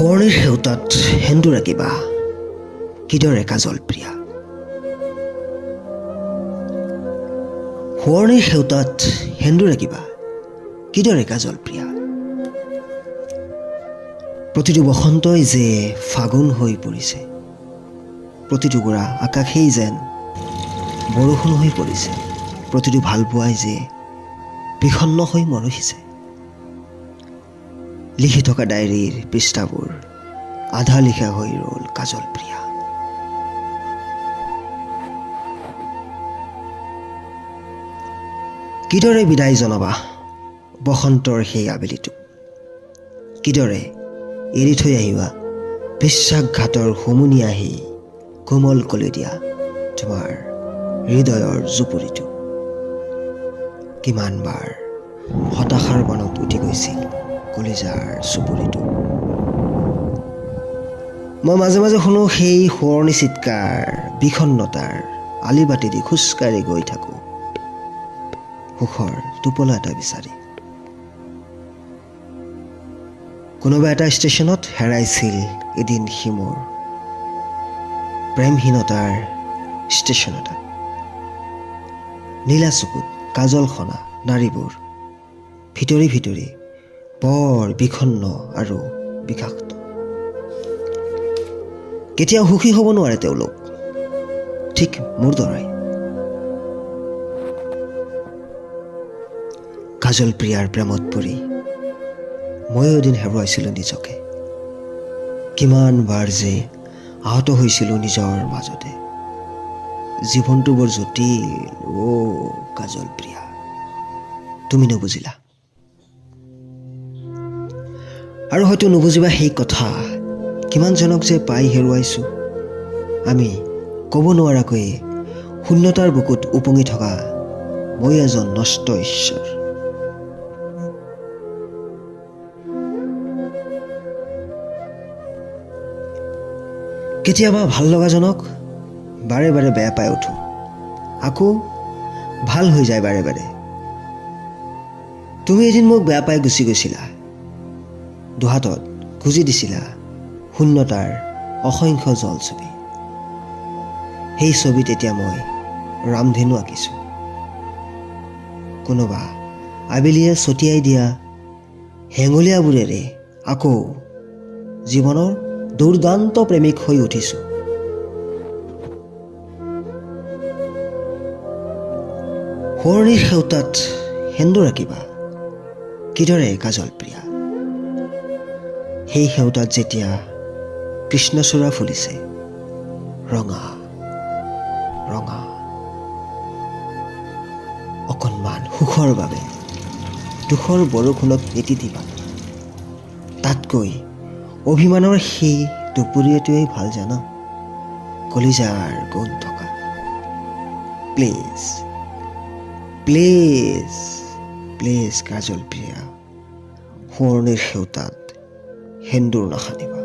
সোঁৱৰণিৰ সেউতাত সেন্দুৰ আঁকিবা কিদৰে কাজলপ্ৰিয়া। সোঁৱৰণিৰ সেউতাত সেন্দুৰ আঁকিবা কিদৰে কাজলপ্ৰিয়া। প্ৰতিটো বসন্তই যে ফাগুন হৈ পৰিছে, প্ৰতিটো গোৰা আকাশেই যেন বৰষুণ হৈ পৰিছে, প্ৰতিটো ভালপোৱাই যে বিষণ্ণ হৈ মৰহিছে। লিখি থকা ডায়েৰীৰ পৃষ্ঠাবোৰ আধা লিখা হৈ ৰ'ল কাজলপ্ৰিয়া। কিদৰে বিদায় জনাবা বসন্তৰ সেই আবেলিটোক, কিদৰে এৰি থৈ আহিবা বিশ্বাসঘাতৰ হুমুনি আহি কোমল কলি দিয়া তোমাৰ হৃদয়ৰ জুপুৰিটো। কিমানবাৰ হতাশাৰ বানত উঠি গৈছিল কলিজাৰ চুপুৰিটো। মই মাজে মাজে শুনো সেই সোঁৱৰণি চিৎকাৰ, বিষণ্ণতাৰ আলিবাটি দি খোজকাঢ়ি গৈ থাকোঁ সুখৰ টোপোলা এটা বিচাৰি। কোনোবা এটা ষ্টেচনত হেৰাইছিল এদিন সি মোৰ প্ৰেমহীনতাৰ ষ্টেচন এটা। নীলা চকুত কাজল সনা নাৰীবোৰ ভিতৰি ভিতৰি বৰ বিষণ্ণ আৰু বিষাক্ত। কেতিয়াও সুখী হ'ব নোৱাৰে তেওঁলোক, ঠিক মোৰ দৰে। কাজলপ্ৰিয়াৰ প্ৰেমত পৰি ময়ো এদিন হেৰুৱাইছিলোঁ নিজকে। কিমানবাৰ যে আহত হৈছিলোঁ নিজৰ মাজতে। জীৱনটো বৰ জটিল কাজলপ্ৰিয়া, তুমি নুবুজিলা। আৰু হয়তো নুবুজিবা সেই কথা, কিমানজনক যে পাই হেৰুৱাইছোঁ আমি ক'ব নোৱাৰাকৈয়ে। শূন্যতাৰ বুকুত উপঙি থকা মই এজন নষ্ট ঈশ্বৰ। কেতিয়াবা ভাল লগাজনক বাৰে বাৰে বেয়া পাই উঠোঁ, আকৌ ভাল হৈ যায় বাৰে বাৰে। তুমি এদিন মোক বেয়া পাই গুচি গৈছিলা, দুহাতত খুজি দিছিলা শূন্যতাৰ অসংখ্য জলছবি। সেই ছবিত এতিয়া মই ৰামধেনু আঁকিছোঁ। কোনোবা আবেলিয়ে ছটিয়াই দিয়া হেঙুলীয়াবোৰেৰে আকৌ জীৱনৰ দুৰ্দান্ত প্ৰেমিক হৈ উঠিছোঁ। সোঁৱৰণিৰ সেউতাত সেন্দুৰ আঁকিবা কিদৰে কাজলপ্ৰিয়া। সেই সেউতাত যেতিয়া কৃষ্ণচূড়া ফুলিছে ৰঙা ৰঙা, অকণমান সুখৰ বাবে দুখৰ বৰষুণত এটি দিবা। তাতকৈ অভিমানৰ সেই দুপৰীয়াটোৱেই ভাল জানা, কলিজাৰ গোন্ধ থকা। প্লিজ প্লিজ প্লিজ কাজলপ্ৰিয়া, সোঁৱৰণিৰ সেউতাত সেন্দুৰ নাসানিবা।